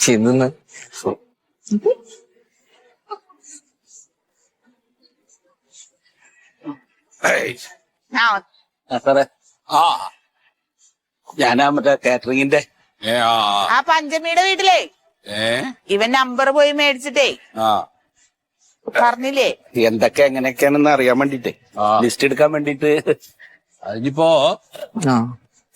ചെന്ന് സാറേ ആ ഞാനാ മറ്റേ കാറ്ററിംഗിന്റെ ആ പഞ്ചമിയുടെ വീട്ടിലേ ഇവൻ നമ്പർ പോയി മേടിച്ചിട്ടേ ആ പറഞ്ഞില്ലേ എന്തൊക്കെ എങ്ങനെയൊക്കെയാണെന്ന് അറിയാൻ വേണ്ടിട്ടേ ലിസ്റ്റ് എടുക്കാൻ വേണ്ടിട്ട്. അതിനിപ്പോ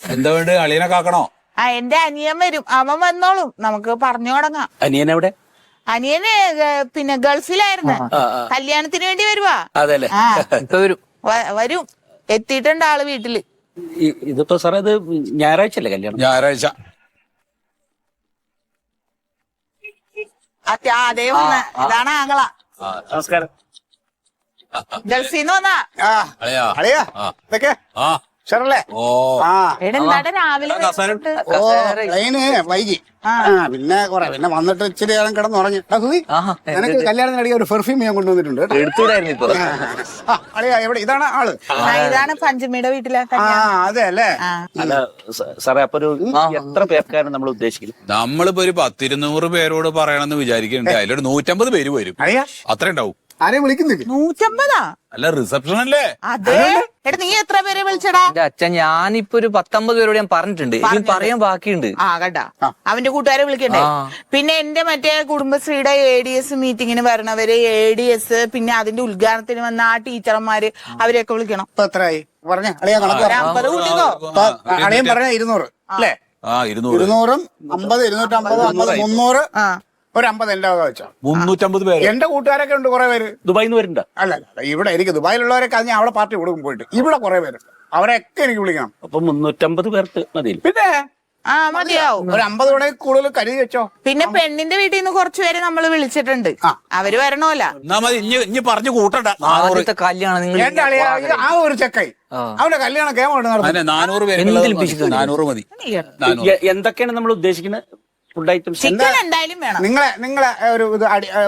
എന്താ വേണ്ട അളിയനെ കാക്കണോ? ആ എന്റെ അനിയൻ വരും, അവൻ വന്നോളും, നമുക്ക് പറഞ്ഞു തുടങ്ങാം. അനിയൻ എവിടെ? അനിയന് പിന്നെ ഗൾഫിലായിരുന്നു, കല്യാണത്തിന് വേണ്ടി വരുവാ. അതെല്ലേ? ആ ഇപ്പൊ വരും. വരും, എത്തിയിട്ടുണ്ട് ആള് വീട്ടില്. ഇതിപ്പോ സാറേ ഇത് ഞായറാഴ്ച അല്ലേ കല്യാണം? ഞായറാഴ്ച. അതേ വന്ന് ഇതാണ് ആങ്ങള. നമസ്കാരം. ഗൾഫിന്ന് വന്നാ. അളിയാ അളിയാ ഇതൊക്കെ ആ ഷറല്ലേ? ഓ ആ എന്താ രാവിലെ വന്നിട്ട്? ഓ ട്രെയിന് വൈകി. പിന്നെ പിന്നെ വന്നിട്ട് ഇച്ചിരി നേരം കിടന്നുറങ്ങി. നിനക്ക് കല്യാണത്തിന് അടിയ ഒരു പെർഫ്യൂം ഞാൻ കൊണ്ടുവന്നിട്ടുണ്ട്. എടുത്തൂടായിരുന്നു ഇപ്പൊ. അളിയാ എവിടെ? ഇതാണ് ആള്. ഇതാണ് പഞ്ചമിയുടെ വീട്ടിലെ ആ അതെ അല്ലേ? അല്ല സാറേ അപ്പൊ ഒരു എത്ര പേർക്കാണ് നമ്മൾ ഉദ്ദേശിക്കുന്നത്? നമ്മളിപ്പോ ഒരു 10-200 പേരോട് പറയണമെന്ന് വിചാരിക്കുന്നുണ്ട്. അതിലൊരു 150 പേര് വരും. അളിയാ അത്ര ഉണ്ടാവും. ആരെയും വിളിക്കുന്നില്ല? 150. അല്ല റിസപ്ഷൻ അല്ലേ? അതെ. എടാ നീ എത്ര പേരെ വിളിച്ചടാ? എന്റെ അച്ഛൻ ഞാനിപ്പോ ഒരു 19 പേരോട് ഞാൻ പറഞ്ഞിട്ടുണ്ട്. ഇനി പറയാൻ ബാക്കിയുണ്ട്. ആ കണ്ടാ, അവന്റെ കൂട്ടുകാരെ വിളിക്കണ്ടേ? പിന്നെ എന്റെ മറ്റേ കുടുംബശ്രീയുടെ ADS മീറ്റിങ്ങിന് വരണവര്, ADS, പിന്നെ അതിന്റെ ഉദ്ഘാടനത്തിന് വന്ന ആ ടീച്ചർമാര്, അവരെയൊക്കെ വിളിക്കണം. ഇപ്പൊ എത്രയായി പറഞ്ഞ അളിയാ? കണക്ക് ഒരു 50 കൂട്ടിക്കോ. അളിയൻ പറഞ്ഞ 200 അല്ലേ? ആ 200. 200, 50, 250, 50, 300, ഒരു 50 എന്റെ വക വെച്ചോ. 350 പേര്. എന്റെ കൂട്ടുകാരൊക്കെ ഉണ്ട് കുറെ പേര്. ദുബായിന്ന് വരുന്നുണ്ടോ? അല്ല ഇവിടെ എനിക്ക് ദുബായിലുള്ളവരൊക്കെ അത് ഞാൻ അവിടെ പാർട്ടി കൊടുക്കും പോയിട്ട്. ഇവിടെ കുറെ പേരുണ്ട്, അവരെയൊക്കെ എനിക്ക് വിളിക്കണം. അപ്പൊ 350 പേർക്ക് മതി. പിന്നെ ആ മതിയാവും. ഒരു 50 കൂടെ കൂടുതൽ കരുതി വെച്ചോ. പിന്നെ പെണ്ണിന്റെ വീട്ടിൽ നിന്ന് കുറച്ചുപേരെ നമ്മൾ വിളിച്ചിട്ടുണ്ട്, അവര് വരണമല്ല. എന്നാ മതി, ഇനി പറഞ്ഞു കൂട്ടണ്ട. ആദ്യത്തെ കല്യാണം നിങ്ങൾ എന്റെ അളിയ ആ ഒരു ചെക്കായി അവന്റെ കല്യാണം കേമോട്ട് നടന്നു. 400 പേര്. 400 മതി. എന്തൊക്കെയാണ് നമ്മൾ ഉദ്ദേശിക്കുന്നത്? ഫുഡ് ഐറ്റംസ് ചിക്കൻ എന്തായാലും വേണം. നിങ്ങളെ ഒരു ഇത്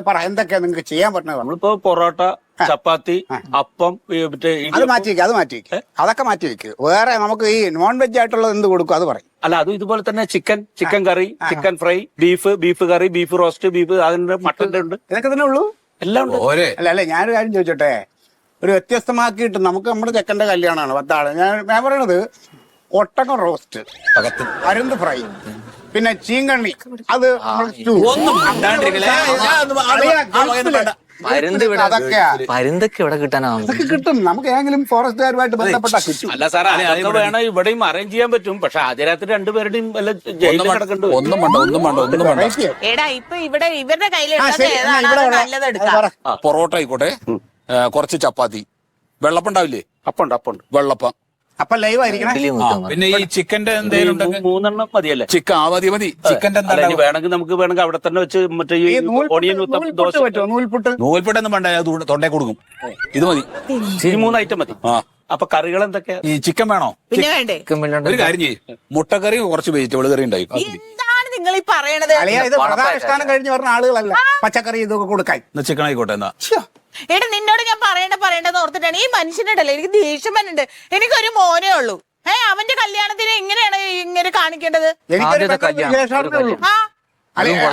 പറ, എന്തൊക്കെയാ നിങ്ങൾക്ക് ചെയ്യാൻ പറ്റുന്നത്? നമ്മളിപ്പോ പൊറോട്ട, ചപ്പാത്തി, അപ്പം, മറ്റേ അത് മാറ്റി വെക്ക്, അതൊക്കെ മാറ്റി വെക്ക്. വേറെ നമുക്ക് ഈ നോൺ വെജ് ആയിട്ടുള്ളത് എന്ത് കൊടുക്കും അത് പറയും. അല്ല അതും ഇതുപോലെ തന്നെ ചിക്കൻ കറി, ചിക്കൻ ഫ്രൈ, ബീഫ് കറി, ബീഫ് റോസ്റ്റ്, ബീഫ് അതിന്റെ മട്ടന്റെ ഉണ്ട്. ഇതൊക്കെ തന്നെ ഉള്ളൂ? എല്ലാം ഉണ്ട്. അല്ല ഞാനൊരു കാര്യം ചോദിച്ചോട്ടെ, ഒരു വ്യത്യസ്തമാക്കിയിട്ട് നമുക്ക് നമ്മുടെ ചെക്കന്റെ കല്യാണമാണ് 10 ആള്. ഞാൻ പറയണത് ഒട്ടകം റോസ്റ്റ്, അരുന്ത് ഫ്രൈ, പിന്നെ ചീങ്കണ്ണി, അത് പരുന്തൊക്കെ ഇവിടെ കിട്ടാനാവും. അതൊക്കെ കിട്ടും. നമുക്ക് ഏതെങ്കിലും ഫോറസ്റ്റുകാരുമായിട്ട് ബന്ധപ്പെട്ട കിട്ടും. അല്ല സാറേ അതൊക്കെ വേണം, ഇവിടെയും അറേഞ്ച് ചെയ്യാൻ പറ്റും. പക്ഷെ ആദ്യ രാത്രി 2 പേരുടെയും ജയിലിൽ കിടക്കണ്ട. ഒന്നും വേണ്ട. എടാ ഇപ്പൊ ഇവിടെ ഇവരുടെ കയ്യിലുള്ള നല്ലത് എടുക്കാം. പൊറോട്ട ആയിക്കോട്ടെ, കുറച്ച് ചപ്പാത്തി, വെള്ളപ്പുണ്ടാവില്ലേ? അപ്പുണ്ട് വെള്ളപ്പം. അപ്പൊ ലൈവ് ആയിരിക്കണം. പിന്നെ ഈ ചിക്കന്റെ എന്തെങ്കിലും 3 മതിയല്ലേ? ചിക്കൻ മതി. ചിക്കന്റെ എന്താ വേണമെങ്കിൽ അവിടെ തന്നെ വെച്ച് മറ്റേ ഓണിയൻ ദോശ പറ്റുമോ? നൂൽപുട്ടൊന്നും വേണ്ട, തൊണ്ടേ കൊടുക്കും. ഇത് മതി. 3 ഐറ്റം മതി. അപ്പൊ കറികൾ എന്തൊക്കെയാ? ഈ ചിക്കൻ വേണോ? പിന്നെ വേണ്ടേ? ഒരു കാര്യം ചെയ്യും, മുട്ടക്കറി, കുറച്ച് വെജിറ്റബിൾ കറി ഉണ്ടായി. എന്താണ് നിങ്ങൾ ഈ പറയണത്? ഇത് പ്രധാനുഷ്ഠാനം കഴിഞ്ഞ് പറഞ്ഞ ആളുകളല്ല, പച്ചക്കറി ഇതൊക്കെ കൊടുക്കാൻ. ചിക്കൻ ആയിക്കോട്ടെ. എന്നാ എടാ നിന്നോട് ഞാൻ പറയേണ്ടത് ഓർത്തിട്ടാണ്. ഈ മനുഷ്യനുണ്ടല്ലോ, എനിക്ക് ദേഷ്യം വരുന്നുണ്ട്. എനിക്കൊരു മോനേ ഉള്ളൂ. അവന്റെ കല്യാണത്തിന് എങ്ങനെയാണ് ഇങ്ങനെ കാണിക്കേണ്ടത്?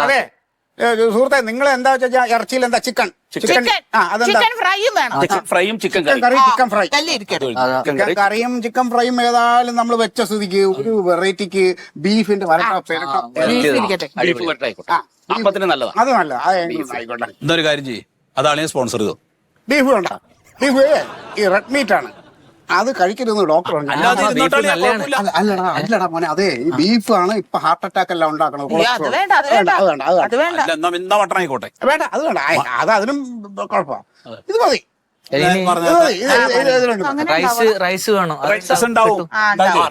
അതെ സുഹൃത്തെ, നിങ്ങൾ എന്താ വെച്ചാ ഇറച്ചിയിൽ എന്താ ചിക്കൻ ഫ്രൈയും വേണം. ചിക്കൻ കറിയും ചിക്കൻ ഫ്രൈയും ഏതായാലും നമ്മൾ വെച്ച സ്ഥിതിക്ക് ഒരു വെറൈറ്റിക്ക് ബീഫിന്റെ അപ്പത്തിന് നല്ലതാ. അത് നല്ല ആയിക്കോട്ടെ. എന്തൊരു കാര്യം ചെയ്യും, അതാണ് സ്പോൺസർ ചെയ്തോ. ബീഫ് വേണ്ട, ബീഫ് ഈ റെഡ് മീറ്റ് ആണ്, അത് കഴിക്കരുതെന്ന് ഡോക്ടർ പറഞ്ഞു. അല്ലടാ മോനെ, അതെ ഈ ബീഫ് ആണ് ഇപ്പൊ ഹാർട്ട് അറ്റാക്ക് എല്ലാം ഉണ്ടാക്കണത്. മട്ടൺ ആയിക്കോട്ടെ. വേണ്ട, അത് വേണ്ട, അത് അതിനും കുഴപ്പമാണ്. ഇത് മതി. റൈസ് വേണോ?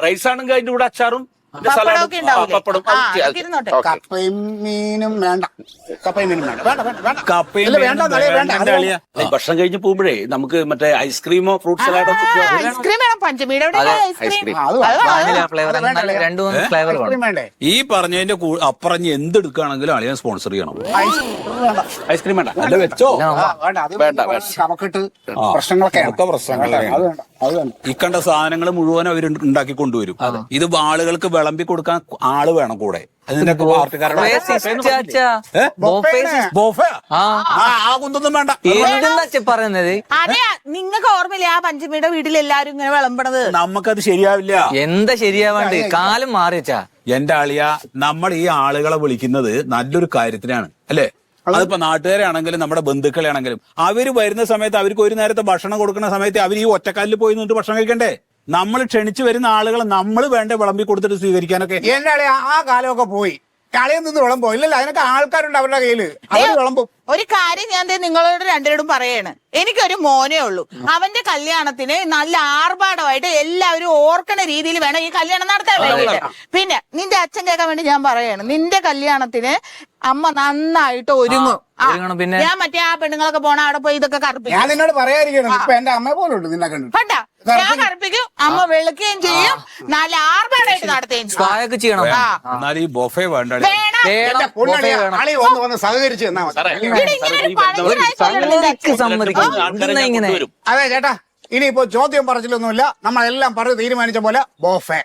റൈസ് ആണെങ്കിൽ അതിന്റെ കൂടെ അച്ചാറും കപ്പയും മീനും വേണ്ട. ഭക്ഷണം കഴിഞ്ഞ് പോകുമ്പോഴേ നമുക്ക് മറ്റേ ഐസ്ക്രീമോ ഫ്രൂട്ട് സലാഡോ ഈ പറഞ്ഞതിന്റെ അപ്പറഞ്ഞ് എന്തെടുക്കുകയാണെങ്കിലും അളിയൻ സ്പോൺസർ ചെയ്യണം. ഐസ്ക്രീം വേണ്ട, അല്ല വെച്ചോ. പ്രശ്നങ്ങളൊക്കെ ഈ കണ്ട സാധനങ്ങൾ മുഴുവൻ അവർ ഉണ്ടാക്കി കൊണ്ടുവരും. ഇത് ആളുകൾക്ക് വിളമ്പി കൊടുക്കാൻ ആള് വേണം കൂടെ. അതിന്റെ പാർട്ടിക്കാരുടെ ആ കുന്തൊന്നും വേണ്ട. എന്തെന്നാ പറയുന്നത്? അതെ, നിങ്ങൾക്ക് ഓർമ്മയില്ലേ ആ പഞ്ചമിയുടെ വീട്ടിൽ എല്ലാരും ഇങ്ങനെ വിളമ്പണത്? നമുക്കത് ശരിയാവില്ല. എന്താ ശരിയാവാണ്ട്? കാലം മാറിയച്ചാ. എന്റെ ആളിയ, നമ്മൾ ഈ ആളുകളെ വിളിക്കുന്നത് നല്ലൊരു കാര്യത്തിനാണ് അല്ലേ? അതിപ്പോ നാട്ടുകാരെ ആണെങ്കിലും നമ്മുടെ ബന്ധുക്കളെ ആണെങ്കിലും അവര് വരുന്ന സമയത്ത് അവർക്ക് ഒരു നേരത്തെ ഭക്ഷണം കൊടുക്കുന്ന സമയത്ത് അവർ ഈ ഒറ്റക്കാലിൽ പോയി നിന്നിട്ട് ഭക്ഷണം കഴിക്കണ്ടേ? നമ്മൾ ക്ഷണിച്ചു വരുന്ന ആളുകൾ നമ്മൾ വേണ്ട വിളമ്പി കൊടുത്തിട്ട് സ്വീകരിക്കാനൊക്കെ. എന്റെ ആളെ ആ കാലമൊക്കെ പോയി. കളിയിൽ നിന്ന് വിളമ്പോ ഇല്ലല്ലോ, അതിനൊക്കെ ആൾക്കാരുണ്ട് അവരുടെ കയ്യില്, അവർ വിളമ്പും. ഒരു കാര്യം ഞാൻ നിങ്ങളോട് രണ്ടുപേരോടും പറയാണ്. എനിക്കൊരു മോനേ ഉള്ളൂ. അവന്റെ കല്യാണത്തിന് നല്ല ആർഭാടമായിട്ട് എല്ലാവരും ഓർക്കണ രീതിയിൽ വേണം ഈ കല്യാണം നടത്താൻ വേണ്ടിയിട്ട്. പിന്നെ നിന്റെ അച്ഛൻ കേൾക്കാൻ വേണ്ടി ഞാൻ പറയാണ്, നിന്റെ കല്യാണത്തിന് അമ്മ നന്നായിട്ട് ഒരുങ്ങും. പിന്നെ ഞാൻ മറ്റേ ആ പെണ്ണുങ്ങളൊക്കെ പോണ അവിടെ പോയി ഇതൊക്കെ കറുപ്പിക്കും. ഞാൻ നിന്നോട് പറയാതിരിക്കണം, ഇപ്പൊ എന്റെ അമ്മ പോലും ഉണ്ട് നിന്നെ കണ്ടിട്ട്. കണ്ടാ, ഞാൻ കറുപ്പിക്കും, അമ്മ വെളുക്കുകയും ചെയ്യും, നല്ല ആർഭാടമായിട്ട് നടത്തുകയും ചെയ്യും. സ്പായൊക്കെ ചെയ്യണം. എന്നാൽ ഈ ബൊഫേ വേണ്ട. എന്റെ പൊന്നളി, ആളി വന്ന് സഹകരിച്ച് തന്നാ മതി. ഇങ്ങനെ അതെ ചേട്ടാ, ഇനിയിപ്പോ ചോദ്യം പറച്ചിലൊന്നുമില്ല, നമ്മളെല്ലാം പറഞ്ഞ് തീരുമാനിച്ച പോലെ ബോഫെ.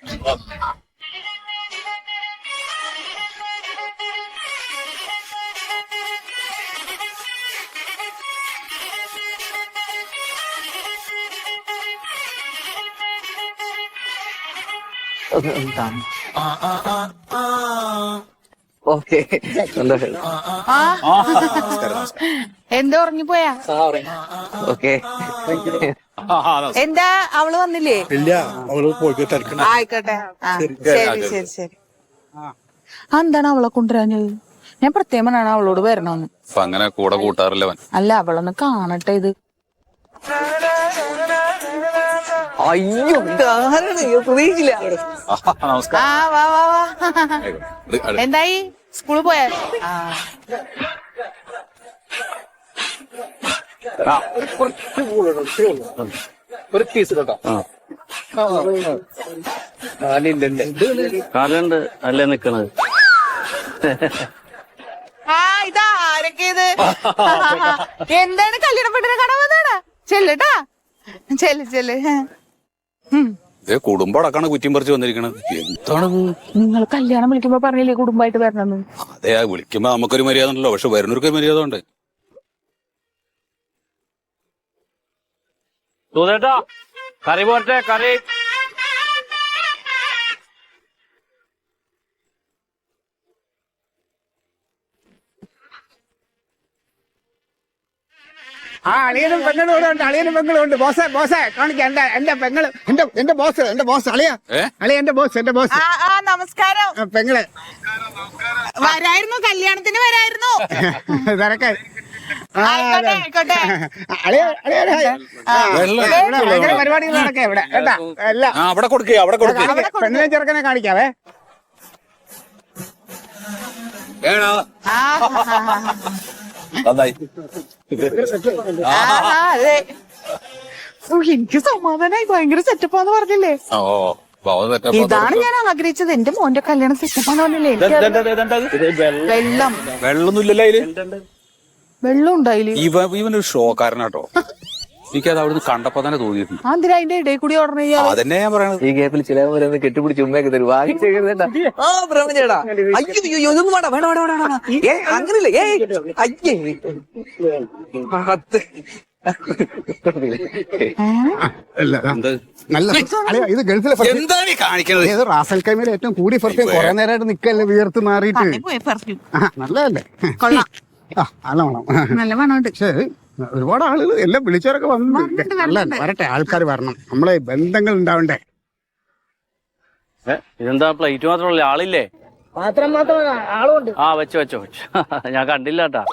ഓക്കെ. എന്താ ഉറങ്ങിപ്പോയാ? ഓക്കെ. എന്താ അവള് വന്നില്ലേ? ഇല്ല, അവള് പോയി തിരക്കണം. ആയിക്കോട്ടെ. ശരി ശരി ശരി. എന്താണ് അവളെ കൊണ്ടുവരാഞ്ഞത്? ഞാൻ പ്രത്യേകമാണ് അവളോട് വരണമെന്ന്. അങ്ങനെ കൂടെ കൂട്ടാറില്ല അവൻ. അല്ല, അവളൊന്ന് കാണട്ടെ ഇത്. അയ്യോ, പ്രതീക്ഷിച്ചില്ല. നമസ്കാരം. ആ വാ വാ വാ. എന്തായി, സ്കൂളിൽ പോയാ? ഒരു പീസ് കേട്ടോ. കാലുണ്ട് അല്ലേ നിക്കണത്. ആ, ഇതാ ആരൊക്കെയത്? എന്താണ് കല്യാണം പെണ്ണിനെ കാണാൻ വന്നാണ്? ചെല്ലട്ടാ, ചെല്ല് ചെല്ല്. കുടുംബം അടക്കാണ് കുറ്റിയും പറിച്ച് വന്നിരിക്കണത്. എന്താണ് നിങ്ങൾ കല്യാണം വിളിക്കുമ്പോ പറഞ്ഞില്ലേ കുടുംബമായിട്ട് വരണമെന്ന്? അതെ, വിളിക്കുമ്പോ നമുക്കൊരു മര്യാദ ഉണ്ടല്ലോ, പക്ഷെ വരുന്നവർക്ക് മര്യാദ ഉണ്ട്. കറി പോട്ടെ, കറി. ആ അളിയനും പെങ്ങളും ഇവിടെ ഉണ്ട്, അളിയനും പെങ്ങളും ഉണ്ട്. ബോസേ ബോസേ കാണിക്കാം, എന്റെ പെങ്ങള്, എന്റെ ബോസ് അളിയാ, അളിയ എന്റെ ബോസ്. ആ നമസ്കാരം. പെങ്ങള് വരായിരുന്നു, കല്യാണത്തിന് വരായിരുന്നു. തിരക്കാൻ ആയിക്കോട്ടെ ആയിക്കോട്ടെ. പരിപാടികൾ നടക്കേ ഇവിടെ കേട്ടാ. എല്ലാം അവിടെ കൊടുക്കേ, അവിടെ കൊടുക്കേ. പെണ്ണിനെ ചെറുക്കനെ കാണിക്കാവേ. നന്നായി. അതെ, എനിക്ക് സമാധാനായി. ഭയങ്കര സെറ്റപ്പാന്ന് പറഞ്ഞില്ലേ? ഇതാണ് ഞാൻ ആഗ്രഹിച്ചത്. എന്റെ മോന്റെ കല്യാണം സെറ്റപ്പാന്ന് പറഞ്ഞില്ലേ? വെള്ളം വെള്ളമൊന്നുമില്ലല്ലോ അതില്. വെള്ളം ഉണ്ടായില്ലേ? ഇവനൊരു ഷോക്കാരനാട്ടോ. എനിക്കത് അവിടുന്ന് കണ്ടപ്പോ തന്നെ തോന്നിയിട്ടുണ്ട്. അതിന് അതിന്റെ ഇടയിൽ കൂടി ഓർഡർ ചെയ്യാം. അതന്നെ ഞാൻ പറയണത്. ഈ ഗ്യാപ്പിൽ ചിലവരൊന്ന് കെട്ടിപ്പിടിച്ച് ഉമ്മയൊക്കെ തരും. വാങ്ങിച്ചേട്ടാ. ആ പ്രേമചേട്ടാ, അയ്യോ ഇതൊന്നും വേണ്ട വേണ്ട വേണ്ട വേണ്ട. അങ്ങനല്ലേ? അയ്യേ നല്ല ഇത് ഗൾഫിലെ എന്താണ് കാണിക്കണത്? ഏത് റാസൽ കൈമയിൽ ഏറ്റവും കൂടി പെർഫ്യൂം കുറെ നേരമായിട്ട് നിക്കല്ലേ, വിയർത്ത് മാറിയിട്ട്. നല്ലതല്ലേ? കൊള്ളാം, നല്ല വേണം, നല്ല മണമുണ്ട്. ശരി. ഒരുപാട് ആളുകൾ എല്ലാം വിളിച്ചവരൊക്കെ വന്നിട്ടുണ്ട്. നല്ല വരട്ടെ, ആൾക്കാർ വരണം, നമ്മളെ ബന്ധങ്ങൾ ഉണ്ടാവണ്ടേ. ഇതെന്താ പ്ലേറ്റ് മാത്രമല്ല, ആളില്ലേ? ആളുണ്ട്. ആ വെച്ചോ വെച്ചോ വെച്ചോ. ഞാൻ കണ്ടില്ല കേട്ടാ.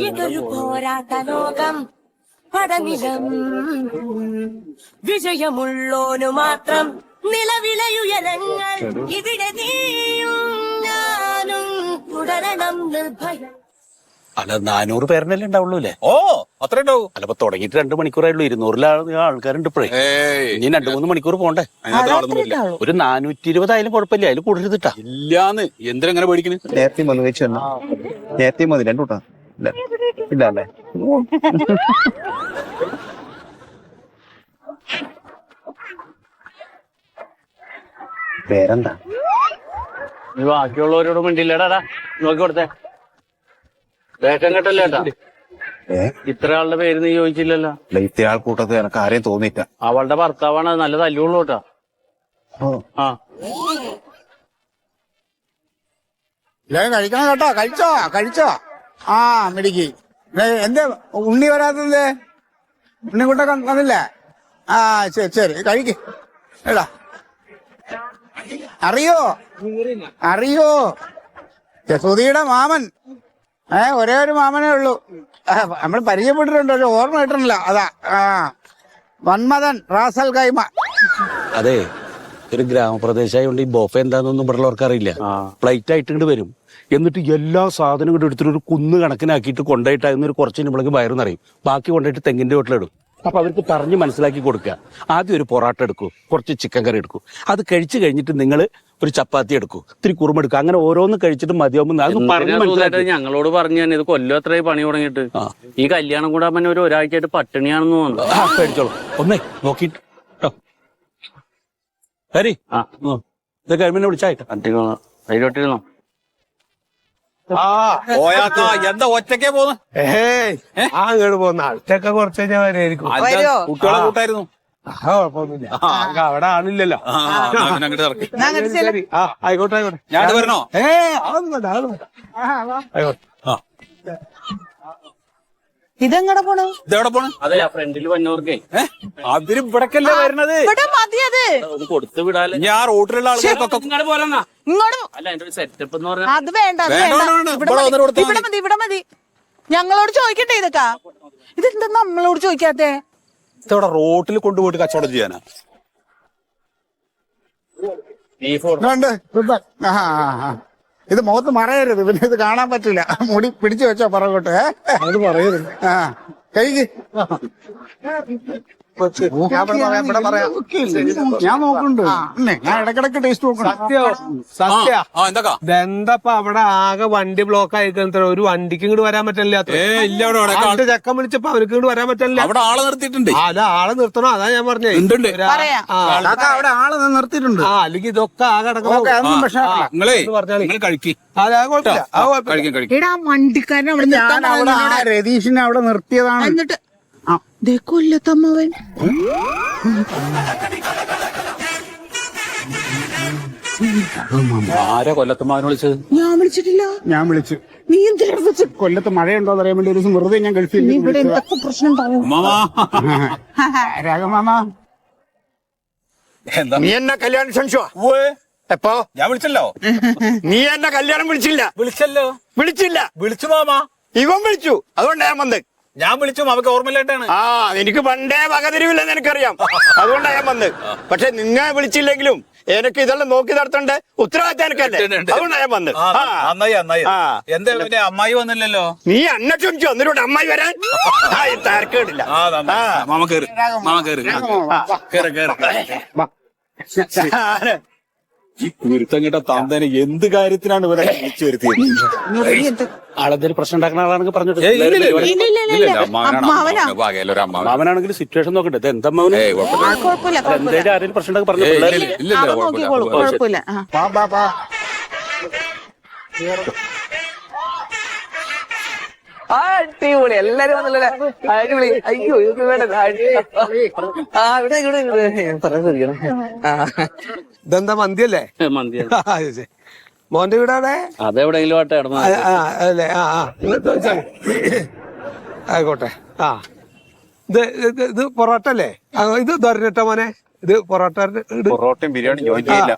ഇതൊരു പോരാട്ട ലോകം, പടനിലം വിജയമുള്ളോനു മാത്രം നിലവിളയുയരങ്ങൾ. ഇവിടെ നീയും ഞാനും തുടരണം നിർഭയം. അല്ല 400 പേരനല്ലേ ഉണ്ടാവുള്ളൂ അല്ലേ? ഓ അത്ര ഉണ്ടാവും. അല്ല ഇപ്പൊ തുടങ്ങിയിട്ട് 2 മണിക്കൂറായുള്ളൂ. 200 ആൾക്കാരുണ്ട് ഇപ്പോഴേ. ഇനി 2-3 മണിക്കൂർ പോണ്ടേ? ഒരു 420 ആയാലും കുഴപ്പമില്ല, അതിൽ കൂടുതലിട്ടാ ഇല്ലാന്ന്. എന്തിനെങ്ങനെ പേടിക്കണ്? നേരത്തെ വന്ന് വെച്ചു തന്നെ. നേരത്തെ മതി 2 കൂട്ടാ. ഇല്ല അല്ലേ? പേരെന്താ? നീ ബാക്കിയുള്ളവരോട് മിണ്ടില്ലടാ. നോക്കി കൊടുത്തേ. വേഷം കെട്ടല്ലേട്ടാ. ഇത്ര ആളുടെ പേര് നീ ചോദിച്ചില്ലല്ലോ. ഇത്ര ആൾക്കൂട്ടത്തിൽ എനക്ക് ആരെയും തോന്നിയില്ല. അവളുടെ ഭർത്താവാണ്, നല്ല തല്ലുള്ളൂ കേട്ടാ. ആ കഴിക്കണം കേട്ടോ. കഴിച്ചോ. ആ മിടിക്ക്. എന്താ ഉണ്ണി വരാത്തത്? ഉണ്ണിക്കുട്ട വന്നില്ലേ? ആ ശരി കഴിക്ക്. എടാ അറിയോ ജസൂതിയുടെ മാമൻ. ഒരേ ഒരു മാമനേ ഉള്ളൂ. നമ്മൾ പരിചയപ്പെട്ടിട്ടുണ്ട്, ഒരു ഓർമ്മ കിട്ടണില്ല. അതാ വന്മതൻ റാസൽ കൈമ. അതെ, ഒരു ഗ്രാമപ്രദേശമായോണ്ട് ഈ ബൊഫെ എന്താണെന്നൊന്നും ഇവിടെയുള്ളവർക്ക് അറിയില്ല. പ്ലേറ്റ് ആയിട്ട് ഇങ്ങോട്ട് വരും, എന്നിട്ട് എല്ലാ സാധനവും കൂടെ എടുത്തിട്ട് ഒരു കുന്ന് കണക്കിനാക്കിയിട്ട് കൊണ്ടുപോയിട്ട് അതിന് കുറച്ച് നമ്മളേക്ക് വയറ് നിറയും. ബാക്കി കൊണ്ടുപോയിട്ട് തെങ്ങിന്റെ വീട്ടിലിടും. അപ്പൊ അവർക്ക് പറഞ്ഞ് മനസ്സിലാക്കി കൊടുക്കുക. ആദ്യം ഒരു പൊറാട്ട എടുക്കൂ, കുറച്ച് ചിക്കൻ കറി എടുക്കൂ. അത് കഴിച്ചു കഴിഞ്ഞിട്ട് നിങ്ങൾ ഒരു ചപ്പാത്തി എടുക്കൂ, ഇത്തിരി കുറുമെടുക്കുക. അങ്ങനെ ഓരോന്ന് കഴിച്ചിട്ട് മതിയാവുമ്പോൾ ഞങ്ങളോട് പറഞ്ഞു തന്നെ. ഇത് കൊല്ലം എത്രയായി പണി തുടങ്ങിയിട്ട്. ഈ കല്യാണം കൂടെ പിന്നെ ഒരാഴ്ചയായിട്ട് പട്ടിണിയാണെന്ന് തോന്നുന്നു. കഴിച്ചോളൂ. ഒന്നേ നോക്കിട്ട് ഹരി ഇത് കഴിയുമ്പോൾ വിളിച്ചായിട്ട് അതിലോട്ടിരുന്നോ? എന്താ ഒറ്റക്കേ പോന്ന്? അങ്ങോട്ട് പോകുന്ന ആൾക്കൊക്കെ കുറച്ച് കഴിഞ്ഞാൽ വരെയായിരിക്കും. കുട്ടികളെ കൂട്ടായിരുന്നു. കുഴപ്പമൊന്നുമില്ല. അവിടെ ആളില്ലല്ലോ. ശരി. ആയിക്കോട്ടെ. ഞാൻ വരണോ? ആയിക്കോട്ടെ. ഇതെങ്ങടെ പോണു? ഇതെവിടെ പോണ്? അതെ, ആ ഫ്രണ്ടിൽ വന്നവർക്കേ അവര് ഇവിടക്കല്ലേ വരുന്നത്. ഇവിടെ മതിയത് കൊടുത്തു വിടാല്. ഞാൻ റോട്ടിലുള്ള ആൾക്കാർക്കൊക്കെ ഇങ്ങോട്ട് പോലെന്നാ. ഇങ്ങോട്ട്. അല്ല, എന്റെ ഒരു സെറ്റപ്പ് എന്ന് പറഞ്ഞാൽ അത് വേണ്ട. ഇവിടെ മതി. ഞങ്ങളോട് ചോദിക്കട്ടെ ഇതൊക്കെ. ഇതെന്താ നമ്മളോട് ചോദിക്കാത്തെ? ഇതവിടെ റോട്ടിൽ കൊണ്ടുപോയിട്ട് കച്ചവടം ചെയ്യാനാ. ഇത് മുഖത്ത് മറയരുത്, പിന്നെ ഇത് കാണാൻ പറ്റില്ല. മുടി പിടിച്ചു വെച്ചോ പറകോട്ടെ. അത് പറയരുത്. കഴിക്ക്. ഞാൻ നോക്കുന്നുണ്ട്. ഞാൻ ഇടക്കിടക്ക് ടേസ്റ്റ് നോക്കണം. സത്യ എന്താ അവിടെ ആകെ വണ്ടി ബ്ലോക്ക് ആയിക്കണ. ഒരു വണ്ടിക്ക് ഇങ്ങോട്ട് വരാൻ പറ്റില്ല. ചക്കം വിളിച്ചപ്പോ അവർക്ക് ഇങ്ങോട്ട് വരാൻ പറ്റില്ല. അവിടെ ആളെ നിർത്തിയിട്ടുണ്ട്. അല്ല, ആളെ നിർത്തണോ? അതാ ഞാൻ പറഞ്ഞേ. അവിടെ ആള് നിർത്തിയിട്ടുണ്ട്. അല്ലെങ്കിൽ ഇതൊക്കെ ആകെ നിങ്ങളെ കഴിക്കും. വണ്ടിക്കാരൻ അവിടെ രതീഷിനെ അവിടെ നിർത്തിയതാണ്. എന്നിട്ട് കൊല്ലത്തമ്മവൻ ആരാ കൊല്ലത്തമ്മാവനെ വിളിച്ചത്? ഞാൻ വിളിച്ചിട്ടില്ല. ഞാൻ വിളിച്ചു. നീ എന്തിനാ വിളിച്ചു? കൊല്ലത്ത് മഴയുണ്ടോ എന്ന് അറിയാൻ വേണ്ടി ഒരു ദിവസം വെറുതെ ഞാൻ ഗൾഫിൽ ഇവിടെ എന്തൊക്കെ പ്രശ്നം ഉണ്ടാവും. രാഘമാമ, എന്താ നീ എന്നെ കല്യാണം ക്ഷണിച്ചോ? എപ്പോ? ഞാൻ വിളിച്ചല്ലോ. നീ എന്നെ കല്യാണം വിളിച്ചില്ല. വിളിച്ചു മാമാ. ഇവൻ വിളിച്ചു, അതുകൊണ്ടാ ഞാൻ വന്നത്. ഞാൻ വിളിച്ചു, അവർക്ക് ഓർമ്മയില്ലായിട്ടാണ്. എനിക്ക് പണ്ടേ വകതിരിവില്ലെന്ന് എനിക്കറിയാം, അതുകൊണ്ടാ ഞാൻ വന്നത്. പക്ഷെ നിന്നെ വിളിച്ചില്ലെങ്കിലും എനിക്ക് ഇതെല്ലാം നോക്കി നടത്തേണ്ട ഉത്തരവാദിത്തം എനിക്കല്ലേ, അതുകൊണ്ടാ ഞാൻ വന്നത്. നന്നായി. എന്താ പിന്നെ അമ്മായി വന്നില്ലല്ലോ? നീ അന്നെ ക്ഷമിച്ചു, എന്നിട്ട് അമ്മായി വരാൻ തരക്കേടില്ല. മാമ കേറ്. ഗുരുത്തം കേട്ട തന്തനെ എന്ത് കാര്യത്തിനാണ് ഇവരെ വിളിച്ചു വരുത്തിയത്? ആളെന്തൊരു പ്രശ്നം ഉണ്ടാക്കുന്ന ആളാണെങ്കിൽ പറഞ്ഞിട്ട് മാമനാണെങ്കിൽ സിറ്റുവേഷൻ നോക്കട്ടെ. ഇത് എന്താ മാമന് എന്തായാലും ആരെങ്കിലും പ്രശ്നം ഉണ്ടാക്കി പറഞ്ഞു. കുഴപ്പമില്ല. അടിപൊളി. എല്ലാരും വന്നല്ലേ? അടിപൊളി. അയ്യോ ഇത് വേണ്ട. ഇവിടെ ഇതെന്താ മന്തിയല്ലേ? മന്തിയാണ്. മോന്റെ വീടാണ്. അതെവിടെയെങ്കിലും ആട്ടെ ഇടന്നു. അല്ലേ? ആയിക്കോട്ടെ. ഇത് പൊറോട്ട അല്ലേ? ഇത് ദൊരട്ട മോനെ. ഇത് പൊറോട്ടയും ബിരിയാണി ജോയിൻ ചെയ്യില്ല.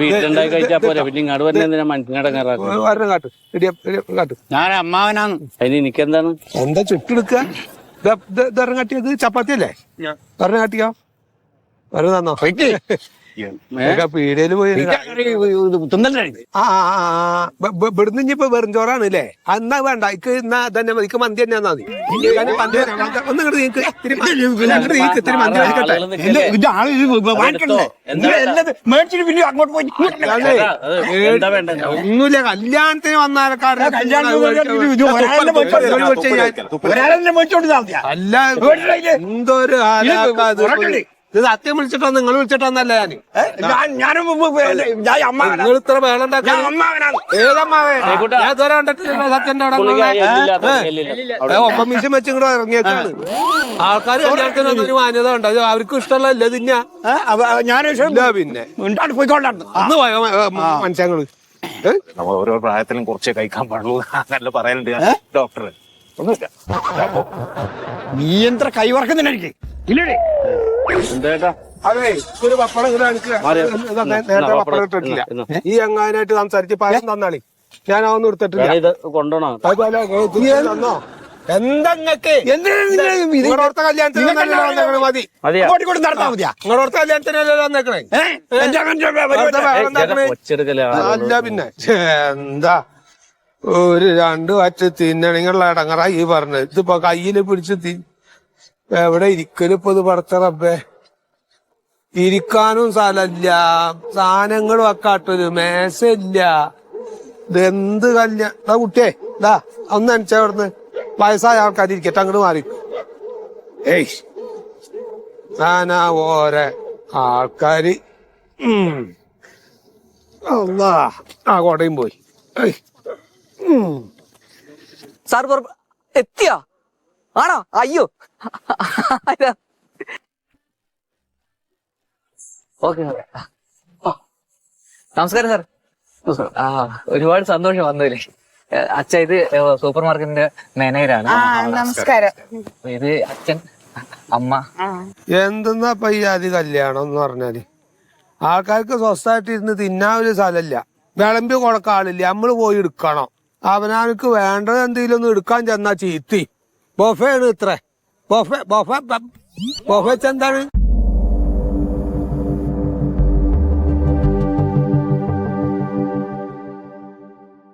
വീട്ടിലുണ്ടായി കഴിച്ചാ പോരെ, പിന്നെ ഇങ്ങോട്ട് വരുന്ന എന്തിനാ മനസ്സിനടങ്ങാറാക്കും. ഞാൻ അമ്മാവനാണ്. അതിന് എനിക്കെന്താണ്? എന്താ ചുട്ടെടുക്കുക? ദൊരം കാട്ടിയത് ചപ്പാത്തി അല്ലേ? ദൊരം കാട്ടിയോ? ദൊരം തന്നോ? പീടികയില് പോയി ഇവിടുന്ന് ഇനിയിപ്പോ വെറും ചോറാണ് അല്ലേ? എന്നാ വേണ്ട, ഇക്ക് എന്നാ തന്നെ മതി, ഇക്ക് മന്തി തന്നെ മതി. ഒന്ന് ഇങ്ങോട്ട് നീക്ക്, ഇത്തിരി മന്തി കഴിക്കട്ടെ. ഒന്നുമില്ല, കല്യാണത്തിന് വന്നാലക്കാരൻ അല്ല, എന്തൊരു ഇത് സത്യം വിളിച്ചിട്ടോ നിങ്ങൾ വിളിച്ചിട്ടോന്നല്ല ഞാൻ നിങ്ങൾ ഇത്ര വേളം ഏതോരെ കണ്ടിട്ടില്ല സത്യന്റെ അവിടെ ഒപ്പം മിഷൻ വെച്ച് ഇങ്ങോട്ട് ഇറങ്ങിയേക്കാണ്. ആൾക്കാർ കല്യാണത്തിന് മാന്യത ഉണ്ട്, അവർക്കും ഇഷ്ടമല്ല തിന്നാ. പിന്നെ അന്ന് പോയോ മനുഷ്യങ്ങള് നമ്മൾ ഓരോ പ്രായത്തിലും കുറച്ചേ കഴിക്കാൻ പാടുള്ളൂ നല്ല പറയാനുണ്ട് ഡോക്ടർ. ഒന്നുമില്ല, നീ എന്താ കൈവർക്കുന്നില്ല ഇല്ലേ? അതെ, ഒരു പപ്പടം നേരത്തെ പപ്പടം ഇട്ടിട്ടില്ല. ഈ എങ്ങാനായിട്ട് സംസാരിച്ച് പായം തന്നാളി, ഞാൻ അതൊന്നും എടുത്തിട്ടില്ല. കൊണ്ടോണോ തന്നോ എന്തൊക്കെ നിങ്ങളോടത്തെ കല്യാണത്തിന് മതി, നിങ്ങളോടത്തെ കല്യാണത്തിനല്ലേ വന്നേക്കണേ? അല്ല പിന്നെ എന്താ ഒരു 2 വറ്റ് തിന്നണിങ്ങുള്ള ഇടങ്ങറായി ഈ പറഞ്ഞത്. ഇതിപ്പോ കയ്യില് പിടിച്ച് എവിടെ ഇരിക്കലിപ്പോ ഇത് പടച്ച റബ്ബേ. ഇരിക്കാനും സ്ഥലമില്ല, സാധനങ്ങളും വെക്കാട്ടൊരു മേശയില്ല. ഇതെന്ത് കല്യാണം കുട്ടിയെ ഇതാ ഒന്ന് അനിച്ച അവിടുന്ന് വയസ്സായ ആൾക്കാർ ഇരിക്കട്ടെ, അങ്ങോട്ട് മാറി. ഏയ് ഞാനാ ഓരോ ആൾക്കാര് ആ കോട്ടയും പോയി. സാർ എത്തിയാ? ആണോ? അയ്യോ, ഓക്കെ. നമസ്കാരം സാർ. ആ, ഒരുപാട് സന്തോഷം വന്നതില്ലേ. അച്ഛ ഇത് സൂപ്പർ മാർക്കറ്റിന്റെ മാനേജരാണ്. നമസ്കാരം. ഇത് അച്ഛൻ, അമ്മ. എന്തെന്നാ പയ്യാതി കല്യാണം എന്ന് പറഞ്ഞാല് ആൾക്കാർക്ക് സ്വസ്ഥമായിട്ട് ഇരുന്ന് തിന്നാൻ ഒരു സ്ഥലമില്ല, വിളമ്പി കൊടുക്കാൻ ആളില്ല, നമ്മള് പോയി എടുക്കണം. അവനാർക്ക് വേണ്ടത് എന്തെങ്കിലും ഒന്ന് എടുക്കാൻ ചെന്നാ ചീത്തി. ബൊഫയാണ് ഇത്ര ബൊഫെ ബൊഫെ ബൊഫെ എന്താണ്?